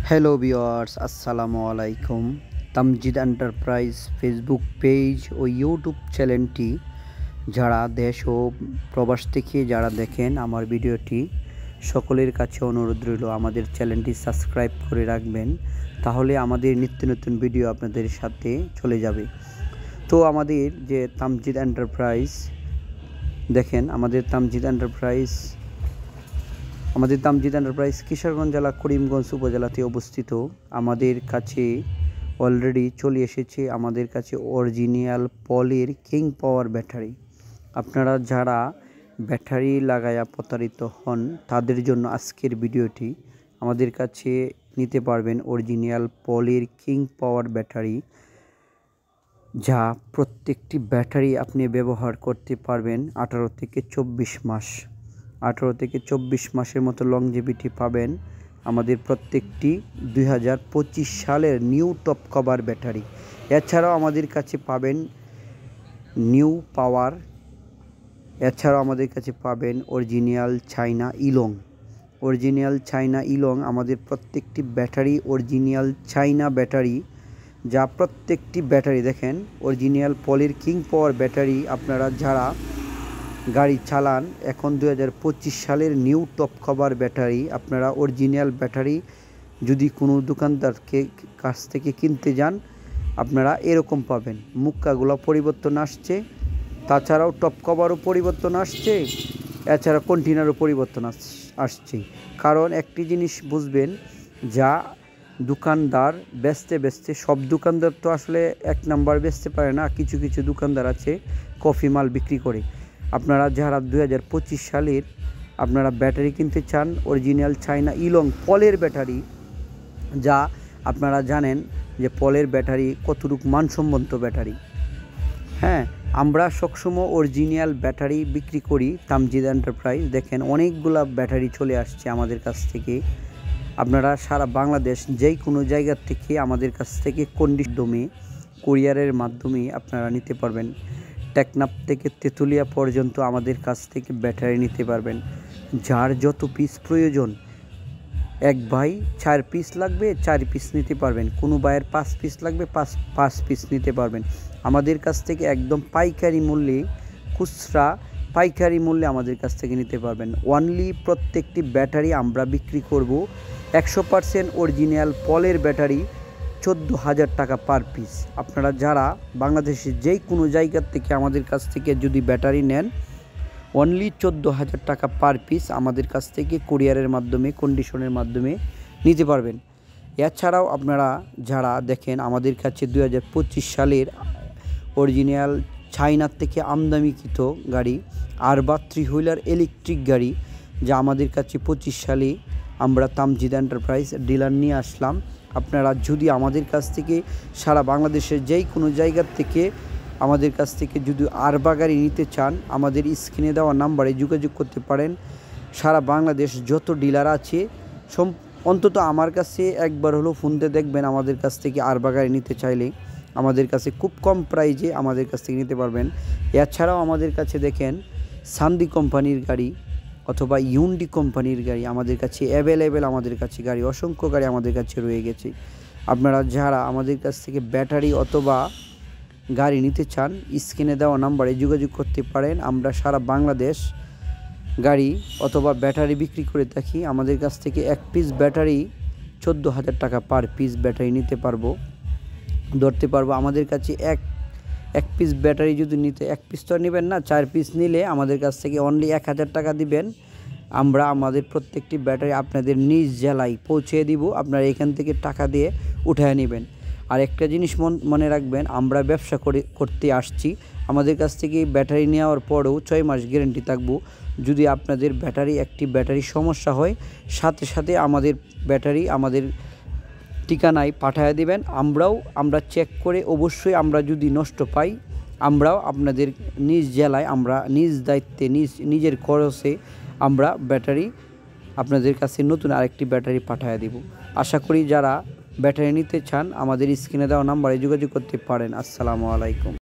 Hello viewers, আসসালামু আলাইকুম। Tamjid enterprise Facebook page ও YouTube চ্যানেলটি যারা দেশ ও প্রবাস থেকে যারা দেখেন আমার ভিডিওটি, সকলের কাছে অনুরোধ রইল আমাদের চ্যানেলটি সাবস্ক্রাইব করে রাখবেন, তাহলে আমাদের নিত্য নতুন ভিডিও আপনাদের সাথে চলে যাবে। তো আমাদের যে তামজিদ এন্টারপ্রাইজ দেখেন, আমাদের তামজিদ এন্টারপ্রাইজ কিশোরগঞ্জ জেলা করিমগঞ্জ উপজেলাতে অবস্থিত। আমাদের কাছে অলরেডি চলে এসেছে আমাদের কাছে অরিজিনাল পলের কিং পাওয়ার ব্যাটারি। আপনারা যারা ব্যাটারি লাগায়া প্রতারিত হন তাদের জন্য আজকের ভিডিওটি। আমাদের কাছে নিতে পারবেন অরিজিনাল পলের কিং পাওয়ার ব্যাটারি, যা প্রত্যেকটি ব্যাটারি আপনি ব্যবহার করতে পারবেন 18 থেকে 24 মাস। 18 থেকে 24 মাসের মতো লংজিভিটি পাবেন। আমাদের প্রত্যেকটি 2025 সালের নিউ টপ কভার ব্যাটারি। এছাড়াও আমাদের কাছে পাবেন নিউ পাওয়ার, এছাড়াও আমাদের কাছে পাবেন অরিজিনাল চায়না ইলং। আমাদের প্রত্যেকটি ব্যাটারি অরিজিনাল চায়না ব্যাটারি, যা প্রত্যেকটি ব্যাটারি দেখেন অরিজিনাল পলের কিং পাওয়ার ব্যাটারি। আপনারা যারা গাড়ি চালান এখন 2025 সালের নিউ টপ কভার ব্যাটারি, আপনারা অরিজিনাল ব্যাটারি যদি কোনো দোকানদারকে কাছ থেকে কিনতে যান আপনারা এরকম পাবেন। মুক্কাগুলো পরিবর্তন আসছে, তাছাড়াও টপ কভারও পরিবর্তন আসছে, এছাড়া কন্টেনারও পরিবর্তন আসছে। কারণ একটি জিনিস বুঝবেন, যা দোকানদার বেচতে সব দোকানদার তো আসলে এক নাম্বার বেচতে পারে না। কিছু কিছু দোকানদার আছে কফি মাল বিক্রি করে। আপনারা যারা 2025 সালের আপনারা ব্যাটারি কিনতে চান অরিজিনাল চায়না ইলং পলের ব্যাটারি, যা আপনারা জানেন যে পলের ব্যাটারি কতটুকু মানসম্মত ব্যাটারি। হ্যাঁ, আমরা সবসময় অরিজিনাল ব্যাটারি বিক্রি করি তামজিদ এন্টারপ্রাইজ। দেখেন অনেকগুলা ব্যাটারি চলে আসছে আমাদের কাছ থেকে। আপনারা সারা বাংলাদেশ যেই কোনো জায়গার থেকে আমাদের কাছ থেকে কুরিয়ারের মাধ্যমে আপনারা নিতে পারবেন। টেকনাফ থেকে তেঁতুলিয়া পর্যন্ত আমাদের কাছ থেকে ব্যাটারি নিতে পারবেন। যার যত পিস প্রয়োজন, এক ভাই 4 পিস লাগবে 4 পিস নিতে পারবেন, কোনো ভাইয়ের 5 পিস লাগবে 5 পিস নিতে পারবেন। আমাদের কাছ থেকে একদম পাইকারি মূল্যে, খুচরা পাইকারি মূল্যে আমাদের কাছ থেকে নিতে পারবেন। অনলি প্রত্যেকটি ব্যাটারি আমরা বিক্রি করব 100% অরিজিনাল পলের ব্যাটারি 14,000 টাকা পার পিস। আপনারা যারা বাংলাদেশের যেই কোনো জায়গার থেকে আমাদের কাছ থেকে যদি ব্যাটারি নেন, অনলি 14,000 টাকা পার পিস আমাদের কাছ থেকে কুরিয়ারের মাধ্যমে, কন্ডিশনের মাধ্যমে নিতে পারবেন। এছাড়াও আপনারা যারা দেখেন আমাদের কাছে 2025 সালের অরিজিনাল চায়নার থেকে আমদানিকৃত গাড়ি আরবা 3 হুইলার ইলেকট্রিক গাড়ি, যা আমাদের কাছে 25 সালে আমরা তামজিদ এন্টারপ্রাইজ ডিলার নিয়ে আসলাম। আপনারা যদি আমাদের কাছ থেকে সারা বাংলাদেশের যেই কোনো জায়গার থেকে আমাদের কাছ থেকে যদি আরবা গাড়ি নিতে চান, আমাদের স্ক্রিনে দেওয়া নাম্বারে যোগাযোগ করতে পারেন। সারা বাংলাদেশ যত ডিলার আছে অন্তত আমার কাছে একবার হলো ফোন দিয়ে দেখবেন। আমাদের কাছ থেকে আরবা গাড়ি নিতে চাইলে আমাদের কাছে খুব কম প্রাইজে আমাদের কাছ থেকে নিতে পারবেন। এছাড়াও আমাদের কাছে দেখেন সান্দি কোম্পানির গাড়ি অথবা ইউন্ডি কোম্পানির গাড়ি আমাদের কাছে অ্যাভেলেবেল। আমাদের কাছে গাড়ি, অসংখ্য গাড়ি আমাদের কাছে রয়ে গেছে। আপনারা যারা আমাদের কাছ থেকে ব্যাটারি অথবা গাড়ি নিতে চান, স্ক্রিনে দেওয়া নাম্বারে যোগাযোগ করতে পারেন। আমরা সারা বাংলাদেশ গাড়ি অথবা ব্যাটারি বিক্রি করে থাকি। আমাদের কাছ থেকে 1 পিস ব্যাটারি 14,000 টাকা পার পিস ব্যাটারি নিতে পারবো, ধরতে পারবো। আমাদের কাছে এক পিস ব্যাটারি যদি নিতে, 1 পিস তো নেবেন না, 4 পিস নিলে আমাদের কাছ থেকে অনলি 1,000 টাকা দিবেন। আমরা আমাদের প্রত্যেকটি ব্যাটারি আপনাদের নিজ জেলায় পৌঁছে দিব, আপনারা এখান থেকে টাকা দিয়ে উঠায় নেবেন। আর একটা জিনিস মনে রাখবেন, আমরা ব্যবসা করতে আসছি। আমাদের কাছ থেকে ব্যাটারি নেওয়ার পরেও 6 মাস গ্যারেন্টি থাকবো। যদি আপনাদের একটি ব্যাটারি সমস্যা হয়, সাথে সাথে আমাদের ব্যাটারি আমাদের ঠিকানায় পাঠিয়ে দেবেন। আমরা চেক করে অবশ্যই আমরা যদি নষ্ট পাই, আমরাও আপনাদের নিজ জেলায় আমরা নিজ দায়িত্বে নিজের খরচে আমরা ব্যাটারি আপনাদের কাছে নতুন আরেকটি ব্যাটারি পাঠিয়ে দেব। আশা করি যারা ব্যাটারি নিতে চান আমাদের স্ক্রিনে দেওয়া নাম্বারে যোগাযোগ করতে পারেন। আসসালামু আলাইকুম।